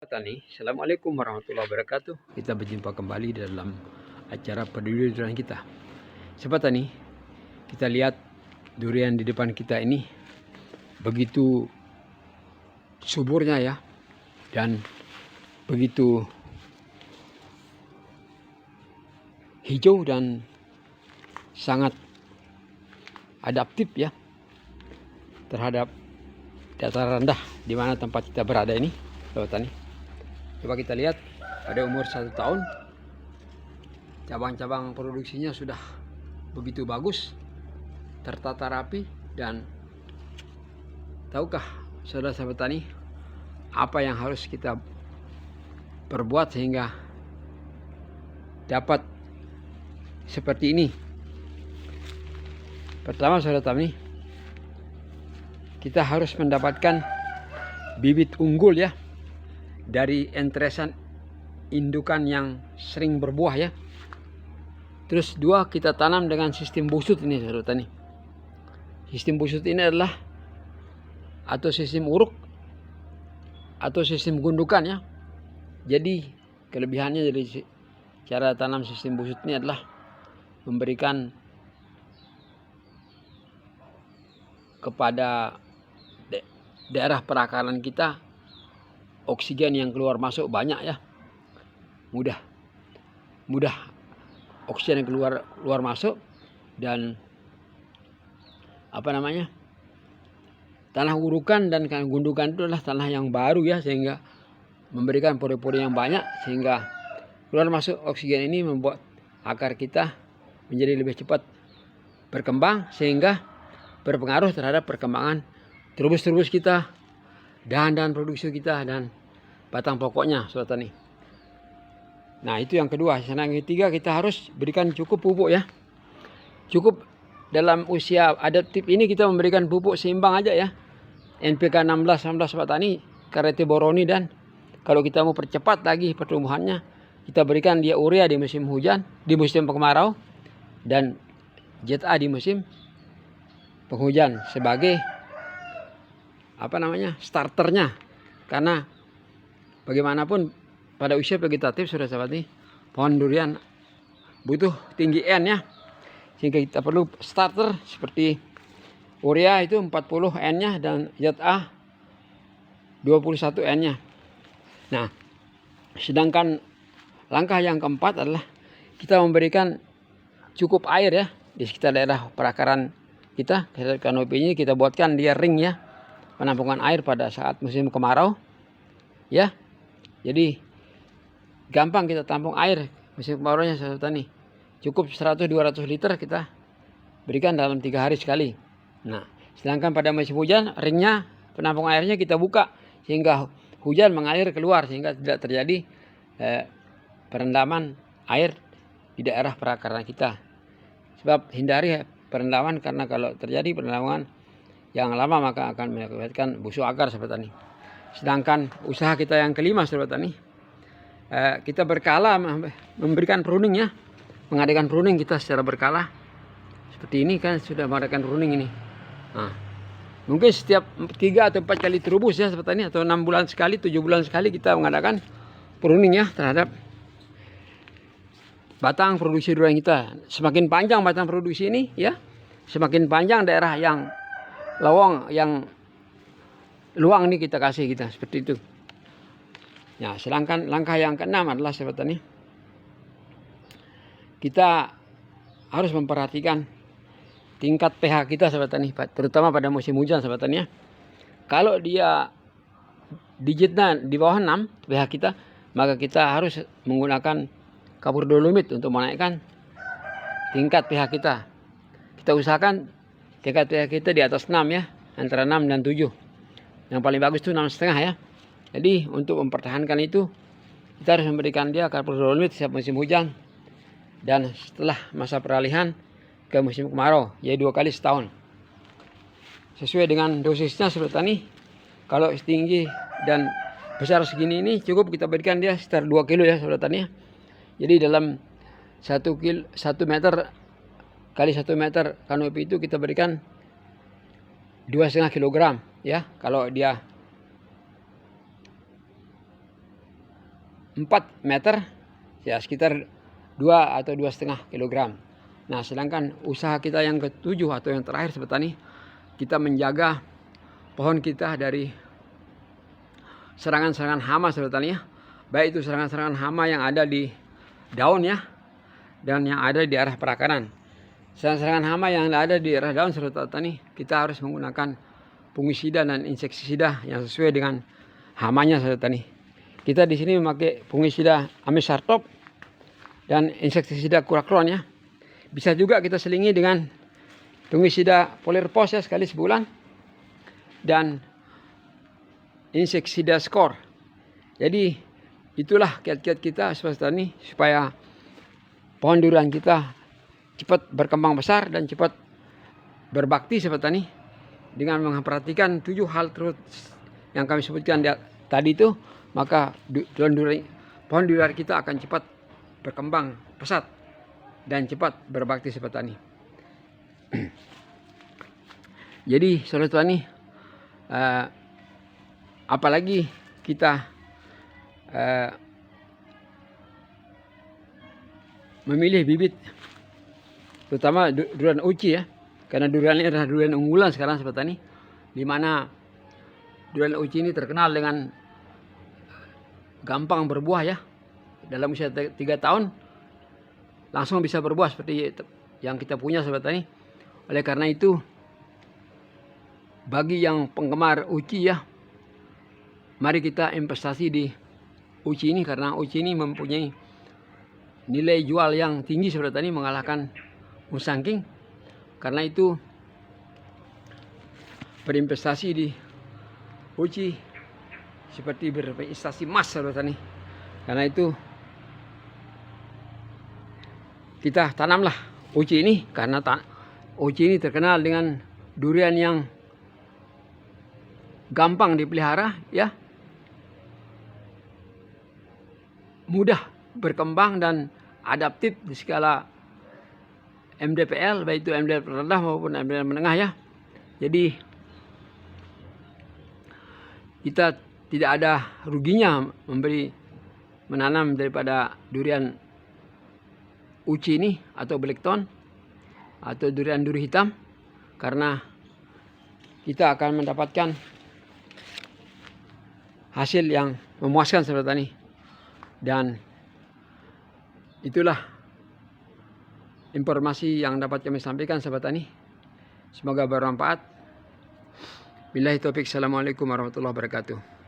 petani. Assalamualaikum warahmatullahi wabarakatuh. Kita berjumpa kembali dalam acara peduli durian kita. Sobat petani, kita lihat durian di depan kita ini begitu suburnya ya, dan begitu hijau dan sangat adaptif ya terhadap dataran rendah di mana tempat kita berada ini, sobat tani. Coba kita lihat, pada umur 1 tahun cabang-cabang produksinya sudah begitu bagus, tertata rapi. Dan tahukah saudara-saudara tani apa yang harus kita perbuat sehingga dapat seperti ini? Pertama, saudara tani, kita harus mendapatkan bibit unggul ya dari entresan indukan yang sering berbuah ya. Terus dua, kita tanam dengan sistem busut ini, saudara tani. Sistem busut ini adalah atau sistem uruk atau sistem gundukan ya. Jadi kelebihannya dari cara tanam sistem busut ini adalah memberikan kepada daerah perakaran kita oksigen yang keluar masuk banyak ya, mudah oksigen yang keluar masuk. Dan tanah urukan dan gundukan itu adalah tanah yang baru ya, sehingga memberikan pori-pori yang banyak, sehingga keluar masuk oksigen ini membuat akar kita menjadi lebih cepat berkembang, sehingga berpengaruh terhadap perkembangan terubus kita, dan produksi kita, dan batang pokoknya, saudara tani. Nah, itu yang kedua. Yang ketiga, kita harus berikan cukup pupuk ya. Cukup dalam usia adaptif ini kita memberikan pupuk seimbang aja ya. NPK 16 sahabat tani, karete boroni, dan kalau kita mau percepat lagi pertumbuhannya, kita berikan dia urea di musim hujan, di musim kemarau, dan ZA di musim penghujan sebagai starternya. Karena bagaimanapun pada usia vegetatif, sudah sahabat nih, pohon durian butuh tinggi N ya, sehingga kita perlu starter seperti urea itu 40 N nya dan ZA 21 N nya. Nah, sedangkan langkah yang keempat adalah kita memberikan cukup air ya di sekitar daerah perakaran kita. Kanopi ini kita buatkan dia ring ya, penampungan air pada saat musim kemarau ya. Jadi gampang kita tampung air musim kemarau nya, sahabat tani. Cukup 100-200 liter kita berikan dalam 3 hari sekali. Nah, sedangkan pada musim hujan, ringnya, penampung airnya kita buka sehingga hujan mengalir keluar, sehingga tidak terjadi perendaman air di daerah perakaran kita. Sebab hindari perendaman, karena kalau terjadi perendaman yang lama maka akan mengakibatkan busuk akar, sahabat tani. Sedangkan usaha kita yang kelima, sahabat tani, kita berkala memberikan pruning ya, mengadakan pruning kita secara berkala. Seperti ini kan sudah mengadakan pruning ini. Nah, mungkin setiap 3 atau 4 kali terubus ya, sahabat tani, atau 6 bulan sekali, 7 bulan sekali kita mengadakan pruning ya terhadap batang produksi durian kita. Semakin panjang batang produksi ini ya, semakin panjang daerah yang lowong, yang luang ini kita kasih kita, seperti itu. Nah, sedangkan langkah yang keenam adalah, sahabat tani, kita harus memperhatikan tingkat pH kita, sahabat tani, terutama pada musim hujan, sahabat tani ya. Kalau dia digitnya di bawah 6 pH kita, maka kita harus menggunakan kapur dolomit untuk menaikkan tingkat pH kita. Kita usahakan tingkat pH kita di atas 6 ya, antara 6 dan 7. Yang paling bagus itu 6,5 ya. Jadi untuk mempertahankan itu, kita harus memberikan dia kapur dolomit setiap musim hujan, dan setelah masa peralihan ke musim kemarau, yaitu 2 kali setahun. Sesuai dengan dosisnya, sahabat tani. Kalau tinggi dan besar segini ini cukup kita berikan dia sekitar 2 kilo ya, sahabat tani. Jadi dalam 1 meter kali 1 meter kanopi itu kita berikan 2,5 kilogram ya. Kalau dia meter, ya sekitar 2 atau 2,5 kilogram. Nah, sedangkan usaha kita yang ketujuh atau yang terakhir Sobat Tani, kita menjaga pohon kita dari serangan-serangan hama Sobat Tani ya. Baik itu serangan-serangan hama yang ada di daun ya, dan yang ada di arah perakaran. Serangan-serangan hama yang ada di arah daun Sobat Tani, kita harus menggunakan fungisida dan insektisida yang sesuai dengan hamanya Sobat Tani. Kita di sini memakai fungisida Amisartop dan insektisida Kurakron ya. Bisa juga kita selingi dengan fungisida Polerpos ya, sekali sebulan, dan insektisida Skor. Jadi itulah kiat-kiat kita Sobat Tani supaya pohon durian kita cepat berkembang besar dan cepat berbakti Sobat Tani, dengan memperhatikan 7 hal terus yang kami sebutkan tadi itu, maka pohon durian kita akan cepat berkembang pesat dan cepat berbakti Sobat Tani. Jadi Sobat Tani, apalagi kita memilih bibit, terutama durian uci ya, karena durian ini adalah durian unggulan sekarang Sobat Tani, di mana durian uci ini terkenal dengan gampang berbuah ya. Dalam usia 3 tahun langsung bisa berbuah seperti yang kita punya Sobat Tani. Oleh karena itu, bagi yang penggemar uci ya, mari kita investasi di uci ini, karena uci ini mempunyai nilai jual yang tinggi Sobat Tani, mengalahkan Musangking. Karena itu berinvestasi di uci seperti berinvestasi emas Sobat Tani. Karena itu kita tanamlah uci ini, karena uci ini terkenal dengan durian yang gampang dipelihara ya, mudah berkembang dan adaptif di skala MDPL, baik itu MDPL rendah maupun MDPL menengah ya. Jadi kita tidak ada ruginya menanam daripada durian uci ini atau blackthorn atau durian duri hitam, karena kita akan mendapatkan hasil yang memuaskan Sobat Tani. Dan itulah informasi yang dapat kami sampaikan Sobat Tani. Semoga bermanfaat. Billahi taufik. Assalamualaikum warahmatullahi wabarakatuh.